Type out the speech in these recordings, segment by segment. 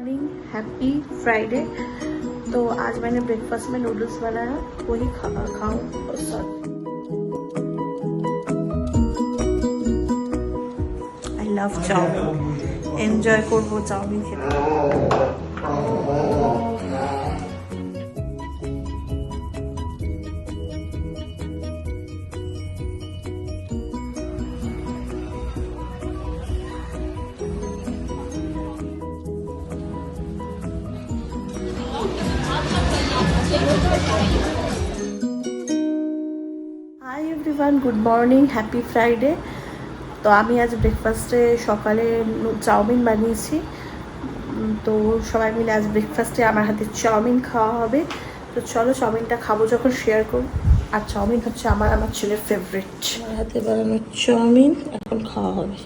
Morning, happy Friday. तो आज मैंने ब्रेकफास्ट में नूडल्स बनाया, वही खाऊं। आई लव चाउमीन, एंजॉय करबो चाउमीन खेते। High everyone, good morning, happy Friday. তো আমি আজ ব্রেকফাস্টে সকালে চাউমিন বানিয়েছি। তো সবাই মিলে আজ ব্রেকফাস্টে আমার হাতে চাউমিন খাওয়া হবে। তো চলো চাউমিনটা খাবো যখন শেয়ার করব। আর চাউমিন হচ্ছে আমার ছেলের ফেভারিট। আমার হাতে বানানো চাউমিন এখন খাওয়া হবে।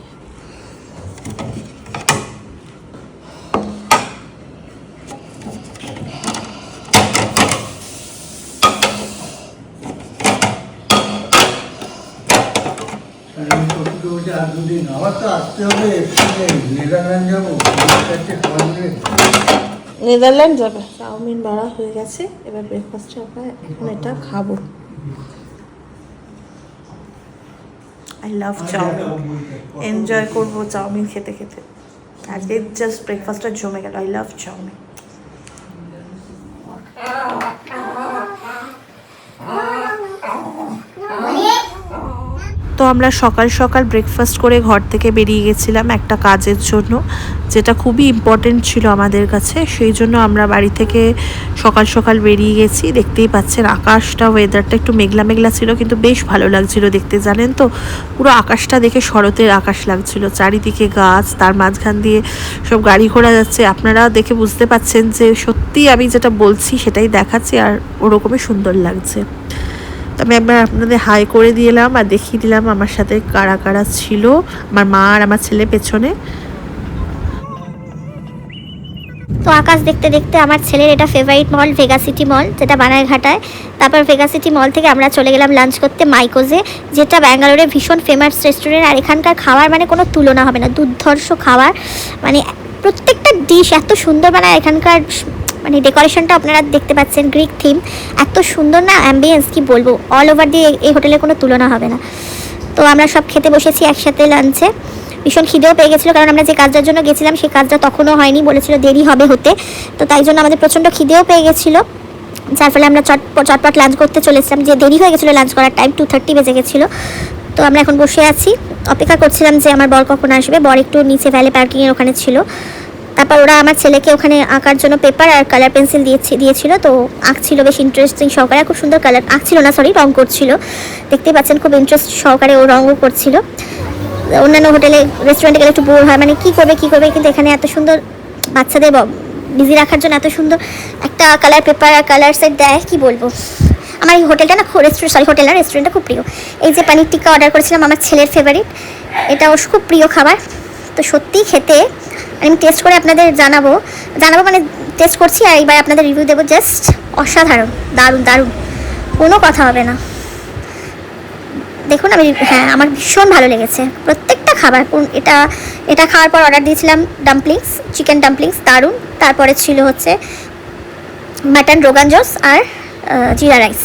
নেদারল্যান্ড যাবে। চাউমিন বাড়া হয়ে গেছে, এবার ব্রেকফাস্টে আমরা এখন এটা খাবো। আই লাভ চাউমিন, এনজয় করবো চাউমিন খেতে খেতে। আজকে জাস্ট ব্রেকফাস্টটা জমে গেল। I love chowmein. তো আমরা সকাল সকাল ব্রেকফাস্ট করে ঘর থেকে বেরিয়ে গেছিলাম একটা কাজের জন্য, যেটা খুবই ইম্পর্টেন্ট ছিল আমাদের কাছে। সেই জন্য আমরা বাড়ি থেকে সকাল সকাল বেরিয়ে গেছি। দেখতেই পাচ্ছেন আকাশটা, ওয়েদারটা একটু মেঘলা মেঘলা ছিল, কিন্তু বেশ ভালো লাগছিল দেখতে। জানেন তো, পুরো আকাশটা দেখে শরতের আকাশ লাগছিল। চারিদিকে গাছ, তার মাঝখান দিয়ে সব গাড়ি ঘোড়া যাচ্ছে। আপনারা দেখে বুঝতে পাচ্ছেন যে সত্যি আমি যেটা বলছি সেটাই দেখাচ্ছি, আর ওরকমই সুন্দর লাগছে। তো আমি একবার আপনাদের হাই করে দিলাম আর দেখিয়ে দিলাম আমার সাথে কারা কারা ছিল। আমার মা আর আমার ছেলে পেছনে। তো আকাশ দেখতে দেখতে আমার ছেলের এটা ফেভারিট মল, ভেগা সিটি মল, যেটা বানারঘাটায়। তারপর ভেগা সিটি মল থেকে আমরা চলে গেলাম লাঞ্চ করতে মাইকোজে, যেটা ব্যাঙ্গালোরে ভীষণ ফেমাস রেস্টুরেন্ট। আর এখানকার খাবার মানে কোনো তুলনা হবে না, দুর্ধর্ষ খাবার। মানে প্রত্যেকটা ডিশ এত সুন্দর বানায়। এখানকার মানে ডেকোরেশনটা আপনারা দেখতে পাচ্ছেন, গ্রিক থিম, এত সুন্দর না, অ্যাম্বিয়েন্স কি বলবো, অল ওভার দিয়ে এই হোটেলের কোনো তুলনা হবে না। তো আমরা সব খেতে বসেছি একসাথে লাঞ্চে। ভীষণ খিদেও পেয়ে গেছিলো, কারণ আমরা যে কাজটার জন্য গেছিলাম সেই কাজটা তখনও হয়নি, বলেছিল দেরি হবে হতে। তো তাই জন্য আমাদের প্রচণ্ড খিদেও পেয়ে গেছিলো, যার ফলে আমরা চটপট লাঞ্চ করতে চলেছিলাম। যে দেরি হয়ে গেছিলো লাঞ্চ করার টাইম, 2:30 বেজে গেছিলো। তো আমরা এখন বসে আছি, অপেক্ষা করছিলাম যে আমার বর কখন আসবে। বর একটু নিচে ভ্যালে পার্কিংয়ের ওখানে ছিল। তারপর ওরা আমার ছেলেকে ওখানে আঁকার জন্য পেপার আর কালার পেন্সিল দিয়েছিল। তো আঁকছিল বেশ ইন্টারেস্টিং সহকারে, খুব সুন্দর কালার আঁকছিল না, সরি, রঙ করছিল। দেখতেই পাচ্ছেন খুব ইন্টারেস্ট সহকারে ও রঙও করছিল। অন্যান্য হোটেলে রেস্টুরেন্টে গেলে একটু বোর হয়, মানে কী করবে, কিন্তু এখানে এত সুন্দর বাচ্চাদের বিজি রাখার জন্য এত সুন্দর একটা কালার পেপার আর কালার সেট দেয়, কি বলবো। আমার এই হোটেলটা না, হোটেল না, রেস্টুরেন্টটা খুব প্রিয়। এই যে পানির টিক্কা অর্ডার করেছিলাম, আমার ছেলের ফেভারিট, এটা ওর খুব প্রিয় খাবার। তো সত্যিই খেতে, আমি টেস্ট করে আপনাদের জানাবো মানে টেস্ট করছি আর এইবার আপনাদের রিভিউ দেবো। জাস্ট অসাধারণ, দারুণ, কোনো কথা হবে না। দেখুন আমার ভীষণ ভালো লেগেছে প্রত্যেকটা খাবার। এটা খাওয়ার পর অর্ডার দিয়েছিলাম ডাম্পলিংস, চিকেন ডাম্পলিংস, দারুণ। তারপরে ছিল হচ্ছে মাটন রোগান জোস আর জিরা রাইস,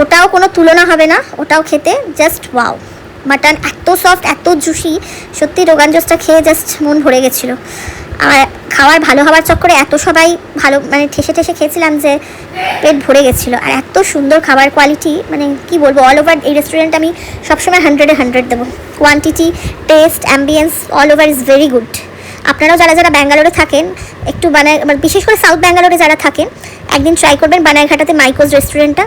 ওটাও কোনো তুলনা হবে না, ওটাও খেতে জাস্ট ওয়াও। মাটন এত সফট, এত জুসি, সত্যি রোগান জোসটা খেয়ে জাস্ট মন ভরে গেছিলো। আর খাবার ভালো হওয়ার চক্করে এত সবাই ভালো মানে ঠেসে খেয়েছিলাম যে পেট ভরে গেছিলো। আর এত সুন্দর খাবার কোয়ালিটি, মানে কি বলবো, অল ওভার এই রেস্টুরেন্ট আমি সবসময় 100-এ 100 দেবো। Quantity, test, ambience all over is very good. আপনারাও যারা ব্যাঙ্গালোরে থাকেন, একটু বিশেষ করে সাউথ ব্যাঙ্গালোরে যারা থাকেন, একদিন ট্রাই করবেন বানারঘাটাতে মাইকোজ রেস্টুরেন্টটা।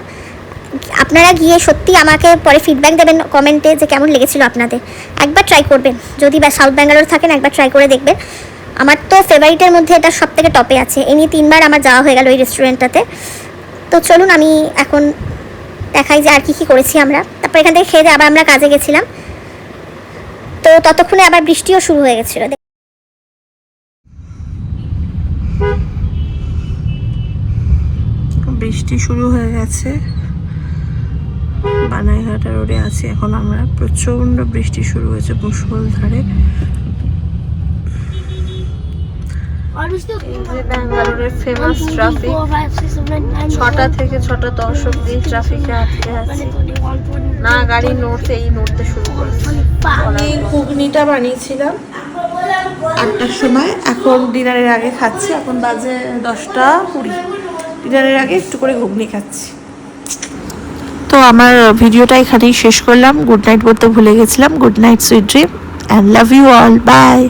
আপনারা গিয়ে সত্যি আমাকে পরে ফিডব্যাক দেবেন কমেন্টে যে কেমন লেগেছিলো আপনাদের। একবার ট্রাই করবেন, যদি সাউথ ব্যাঙ্গালোরে থাকেন একবার ট্রাই করে দেখবেন। আমার তো ফেভারিটের মধ্যে এটা সব থেকে টপে আছে। এমনি 3বার আমার যাওয়া হয়ে গেল ওই রেস্টুরেন্টটাতে। তো চলুন আমি এখন দেখাই যে আর কি করেছি আমরা। তারপর এখান থেকে খেয়ে আবার আমরা কাজে গেছিলাম। তো ততক্ষণে আবার বৃষ্টিও শুরু হয়ে গেছিলো। বৃষ্টি শুরু হয়ে গেছে, বানারঘাটা রোডে আছি এখন আমরা। প্রচণ্ড বৃষ্টি শুরু হয়েছে মুষলধারে। এই যে ব্যাঙ্গালোরের ফেমাস ট্রাফিক, 6টা থেকে 6:10 অব্দি ট্রাফিকে আটকে আছে, না গাড়ি নড়তে এই নড়তে শুরু করেছে। আমি ঘুগনিটা বানিয়েছিলাম 8টার সময়, এখন ডিনারের আগে খাচ্ছি। এখন বাজে 10:20, ডিনারের আগে একটু করে ঘুগনি খাচ্ছি। তো আমার ভিডিওটা এখানেই শেষ করলাম। গুড নাইট বলতে ভুলে গেছিলাম। Good night, sweet dream, and love you all, by.